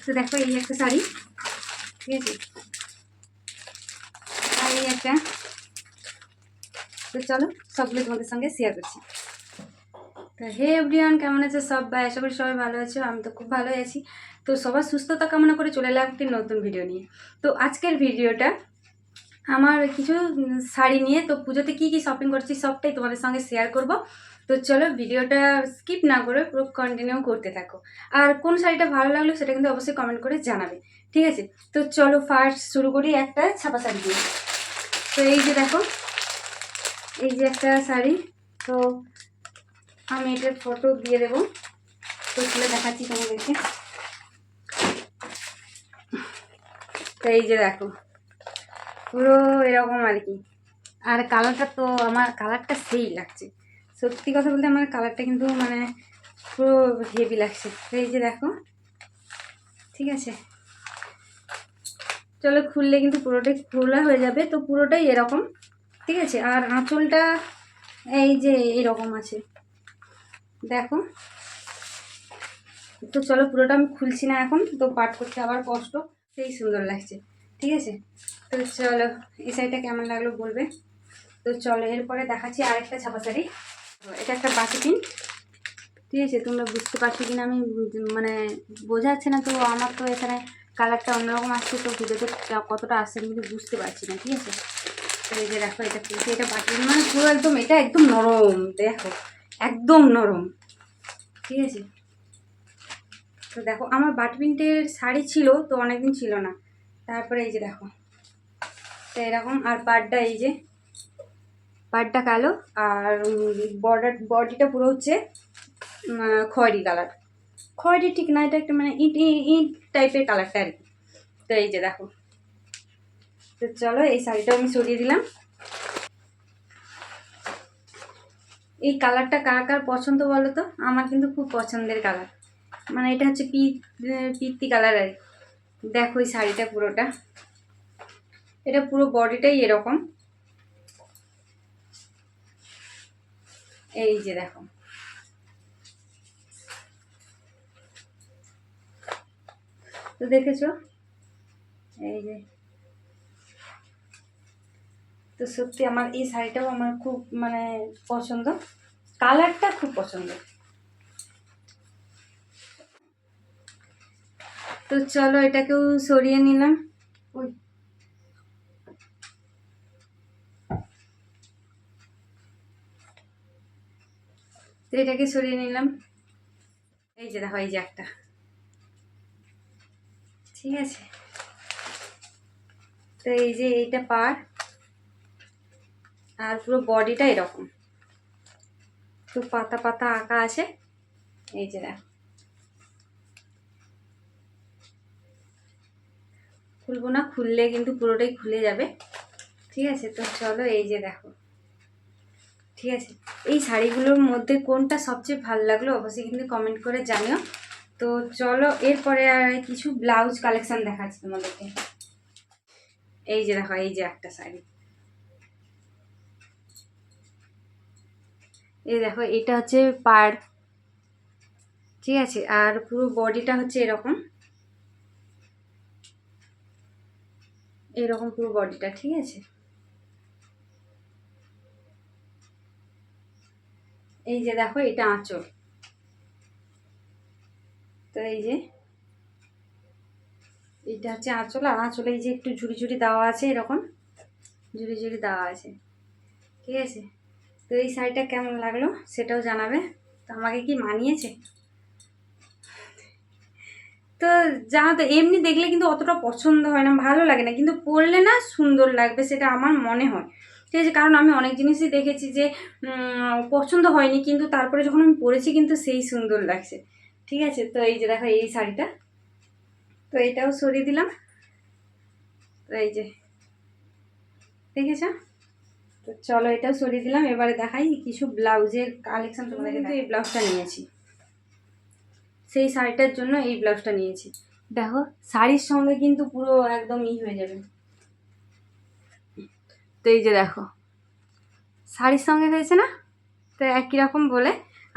তো দেখো এই একটা শাড়ি, ঠিক আছে, আর এই একটা। তো চলো সবগুলো তোমাদের সঙ্গে শেয়ার করছি। তো হে এভরিওয়ান, কেমন আছে সবাই? আশা করি সবাই ভালো আছো। আমি তো খুব ভালোই আছি। তো সবার সুস্থতা কামনা করে চলে এলাম একটি নতুন ভিডিও নিয়ে। তো আজকের ভিডিওটা আমার কিছু শাড়ি নিয়ে। তো পুজোতে কী কী শপিং করছি সবটাই তোমাদের সঙ্গে শেয়ার করব। তো চলো ভিডিওটা স্কিপ না করে পুরো কন্টিনিউ করতে থাকো। আর কোন শাড়িটা ভালো লাগলো সেটা কিন্তু অবশ্যই কমেন্ট করে জানাবে, ঠিক আছে? তো চলো ফার্স্ট শুরু করি একটা ছাপা শাড়ি দিয়ে। তো এই যে দেখো, এই যে একটা শাড়ি। তো আমি এটার ফটো দিয়ে দেবো, তো তুলে দেখাচ্ছি তোমাদেরকে। তো এই যে দেখো, পুরো এরকম আর কি। আর কালারটা তো আমার কালারটা সেই লাগছে, সত্যি কথা বলতে আমার কালারটা কিন্তু মানে পুরো হেভি লাগছে। তো এই যে দেখো, ঠিক আছে, চলো খুললে কিন্তু পুরোটাই খোলা হয়ে যাবে। তো পুরোটাই এরকম, ঠিক আছে। আর আঁচলটা এই যে এরকম আছে, দেখো। তো চলো পুরোটা আমি খুলছি না এখন, তো পাট করতে আবার কষ্ট। সেই সুন্দর লাগছে, ঠিক আছে। তো চলো এই শাড়িটা কেমন লাগলো বলবে। তো চলো এরপরে দেখাচ্ছি আরেকটা ছাপা শাড়ি। এটা একটা বাটি প্রিন্ট, ঠিক আছে। তোমরা বুঝতে পারছো কিনা আমি মানে বোঝা যাচ্ছে না। তো আমার তো এখানে কালারটা অন্যরকম আসছে, তো ভিডিওতে কতটা আসছে আমি কিন্তু বুঝতে পারছি না, ঠিক আছে। তো এই যে দেখো, এটা খুলছি, এটা বাটি মানে পুরো একদম, এটা একদম নরম, দেখো একদম নরম, ঠিক আছে। তো দেখো আমার বাটি প্রিন্টের শাড়ি ছিল তো অনেকদিন ছিল না, তারপরে এই যে দেখো, তো এরকম। আর পাড়টা এই যে, পাড়টা কালো, আর বডিটা পুরো হচ্ছে খয়েরি কালার। খয়েরি ঠিক না, এটা একটা মানে ইট ইট টাইপের কালারটা আর কি। তো এই যে দেখো, তো চলো এই শাড়িটা আমি সরিয়ে দিলাম। এই কালারটা কার কার পছন্দ বলো তো? আমার কিন্তু খুব পছন্দের কালার, মানে এটা হচ্ছে পিত্তি কালার আর কি। দেখো এই শাড়িটা পুরোটা, এটা পুরো বডিটাই এরকম, এই যে দেখো। তো দেখেছো এই যে। তো সত্যি আমার এই শাড়িটাও আমার খুব মানে পছন্দ, কালারটা খুব পছন্দ। তো চলো এটাকেও সরিয়ে নিলাম। ওই তো এটাকে সরিয়ে নিলাম। এই যে দেখো, এই যে একটা, ঠিক আছে। তো এই যে এইটা পার, আর পুরো বডিটা এরকম, তো পাতা পাতা আঁকা আছে, এই যে দেখো। খুলবো না, খুললে কিন্তু পুরোটাই খুলে যাবে, ঠিক আছে। তো চলো এই যে দেখো, ঠিক আছে। এই শাড়িগুলোর মধ্যে কোনটা সবচেয়ে ভালো লাগলো অবশ্যই কিন্তু কমেন্ট করে জানিও। তো চলো এরপরে আর কিছু ব্লাউজ কালেকশন দেখাচ্ছি তোমাদেরকে। এই যে দেখো, এই যে একটা শাড়ি, এই দেখো, এটা হচ্ছে পাড়, ঠিক আছে। আর পুরো বডিটা হচ্ছে এরকম, এরকম পুরো বডিটা, ঠিক আছে। এই যে দেখো, এটা আঁচল। তো এই যে এটা হচ্ছে আঁচল, আর আঁচলে এই যে একটু ঝুড়ি ঝুড়ি দেওয়া আছে, এরকম ঝুড়ি ঝুড়ি দেওয়া আছে, ঠিক আছে। তো এই শাড়িটা কেমন লাগলো সেটাও জানাবে। তো আমাকে কি মানিয়েছে? তো জানো তো, এমনি দেখলে কিন্তু অতটা পছন্দ হয় না, ভালো লাগে না, কিন্তু পরলে না সুন্দর লাগবে, সেটা আমার মনে হয়, ঠিক আছে। কারণ আমি অনেক জিনিসই দেখেছি যে পছন্দ হয়নি, কিন্তু তারপরে যখন আমি পরেছি কিন্তু সেই সুন্দর লাগছে, ঠিক আছে। তো এই যে দেখো এই শাড়িটা, তো এটাও সরিয়ে দিলাম। তো এই যে দেখেছ। তো চলো এটাও সরিয়ে দিলাম। এবারে দেখাই কিছু ব্লাউজের কালেকশন তোমাদের। কিন্তু এই ব্লাউজটা নিয়েছি, সেই শাড়িটার জন্য এই ব্লাউজটা নিয়েছি। দেখো শাড়ির সঙ্গে কিন্তু পুরো একদম হয়ে যাবে। তো এই যে দেখো, শাড়ির সঙ্গে হয়েছে না? তো একই রকম বলে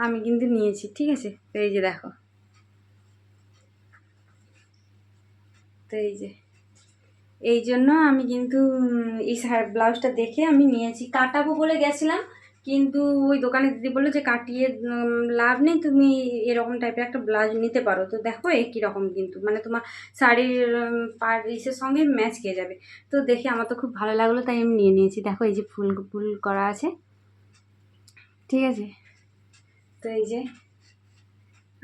আমি কিন্তু নিয়েছি, ঠিক আছে। তো এই যে দেখো, তো এই জন্য আমি কিন্তু এই ব্লাউজটা দেখে আমি নিয়েছি। কাটাবো বলে গেছিলাম, কিন্তু ওই দোকানে দিদি বললো যে কাটিয়ে লাভ নেই, তুমি এরকম টাইপের একটা ব্লাউজ নিতে পারো। তো দেখো একই রকম, কিন্তু মানে তোমার শাড়ির ইসের সঙ্গে ম্যাচ খেয়ে যাবে। তো দেখে আমার তো খুব ভালো লাগলো, তাই আমি নিয়ে নিয়েছি। দেখো এই যে ফুল ফুল করা আছে, ঠিক আছে। তো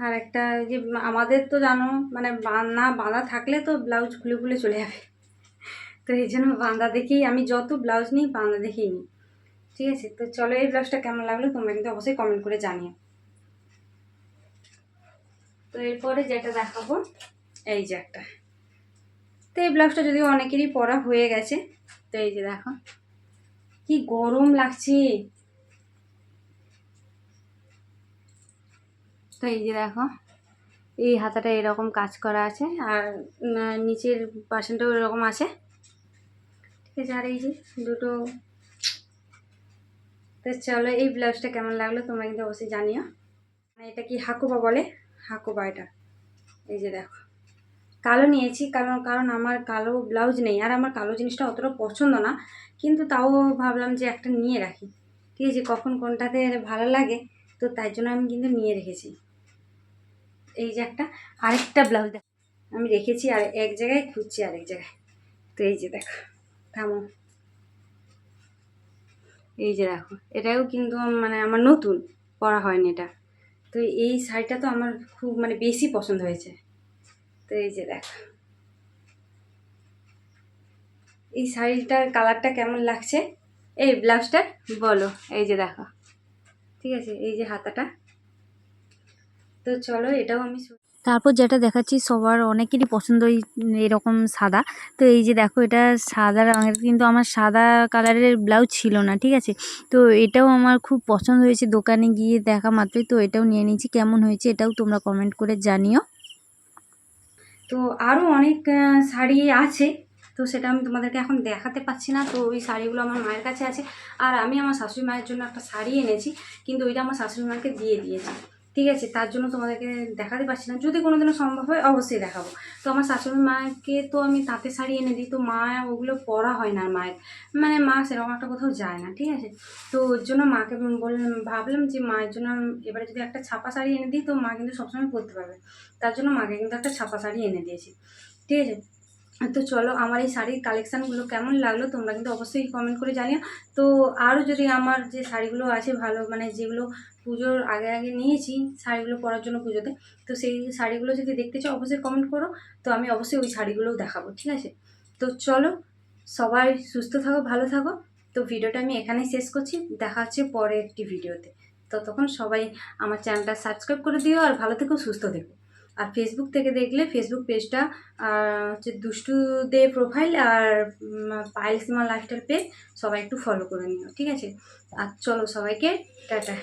আর একটা যে আমাদের তো জানো মানে বাঁধা থাকলে তো ব্লাউজ খুলে খুলে চলে যাবে। তো এই জন্য বাঁধা দেখেই আমি যত ব্লাউজ নিই বাঁধা দেখেই নিই, ঠিক আছে। তো চলো এই ব্লাউজটা কেমন লাগলো তোমরা কিন্তু অবশ্যই কমেন্ট করে জানিও। তো এরপরে যেটা দেখাবো এই যে একটা, তো এই ব্লাউজটা যদিও অনেকেরই পরা হয়ে গেছে। তো এই যে দেখো কি গরম লাগছে। তো এই যে দেখো এই হাতাটা এরকম কাজ করা আছে, আর নিচের পার্সেন্টটাও এরকম আছে, ঠিক আছে। আর এই যে দুটো। তো চলো এই ব্লাউজটা কেমন লাগলো তোমরা কিন্তু অবশ্যই জানিও। এটা কি হাকুবা বলে, হাকুবা এটা। এই যে দেখো কালো নিয়েছি, কারণ আমার কালো ব্লাউজ নেই, আর আমার কালো জিনিসটা অতটা পছন্দ না, কিন্তু তাও ভাবলাম যে একটা নিয়ে রাখি, ঠিক আছে। কখন কোনটাতে ভালো লাগে, তো তাই জন্য আমি কিন্তু নিয়ে রেখেছি। এই যে একটা আরেকটা ব্লাউজ দেখো আমি রেখেছি, আর এক জায়গায় খুঁজছি আরেক জায়গায়। তো এই যে দেখো, থামো, এই যে দেখো এটাও কিন্তু মানে আমার নতুন, পরা হয়নি এটা। তো এই শাড়িটা তো আমার খুব মানে বেশি পছন্দ হয়েছে। তো এই যে দেখো এই শাড়িটার কালারটা কেমন লাগছে, এই ব্লাউজটা বলো। এই যে দেখো, ঠিক আছে, এই যে হাতাটা। তো চলো এটাও আমি তারপর যেটা দেখাচ্ছি সবার অনেকেরই পছন্দ এরকম সাদা। তো এই যে দেখো এটা সাদা রঙের, কিন্তু আমার সাদা কালারের ব্লাউজ ছিল না, ঠিক আছে। তো এটাও আমার খুব পছন্দ হয়েছে দোকানে গিয়ে দেখা মাত্রই, তো এটাও নিয়ে নিয়েছি। কেমন হয়েছে এটাও তোমরা কমেন্ট করে জানিও। তো আরও অনেক শাড়ি আছে, তো সেটা আমি তোমাদেরকে এখন দেখাতে পাচ্ছি না। তো ওই শাড়িগুলো আমার মায়ের কাছে আছে, আর আমি আমার শাশুড়ি মায়ের জন্য একটা শাড়ি এনেছি, কিন্তু ওইটা আমার শাশুড়ি মাকে দিয়ে দিয়েছি, ঠিক আছে। তার জন্য তোমাদেরকে দেখাতে পারছি না, যদি কোনোদিনও সম্ভব হয় অবশ্যই দেখাবো। তো আমার শাশুড়ি মাকে তো আমি তাঁতের শাড়ি এনে দিই, তো মা ওগুলো পরা হয় না মায়ের, মানে মা সেরকম একটা কোথাও যায় না, ঠিক আছে। তো ওর জন্য মাকে বললাম, ভাবলাম যে মায়ের জন্য এবারে যদি একটা ছাপা শাড়ি এনে দিই তো মা কিন্তু সবসময় পরতে পারবে, তার জন্য মাকে কিন্তু একটা ছাপা শাড়ি এনে দিয়েছি, ঠিক আছে। তো চলো আমার এই শাড়ির কালেকশানগুলো কেমন লাগলো তোমরা কিন্তু অবশ্যই কমেন্ট করে জানিও। তো আরও যদি আমার যে শাড়িগুলো আছে ভালো, মানে যেগুলো পুজোর আগে আগে নিয়েছি শাড়িগুলো পরার জন্য পুজোতে, তো সেই শাড়িগুলো যদি দেখতে চাও অবশ্যই কমেন্ট করো, তো আমি অবশ্যই ওই শাড়িগুলোও দেখাবো, ঠিক আছে। তো চলো সবাই সুস্থ থাকো, ভালো থাকো। তো ভিডিওটা আমি এখানেই শেষ করছি, দেখা হচ্ছে পরে একটি ভিডিওতে। ততক্ষণ সবাই আমার চ্যানেলটা সাবস্ক্রাইব করে দিও, আর ভালো থেকো, সুস্থ থেকো। আর ফেসবুক থেকে দেখলে ফেসবুক পেজটা হচ্ছে দুষ্টু দে প্রোফাইল, আর পায়েল সীমা লাইফস্টাইল পেজ, সবাই একটু ফলো করে নিও, ঠিক আছে। আর চলো সবাইকে টাটা।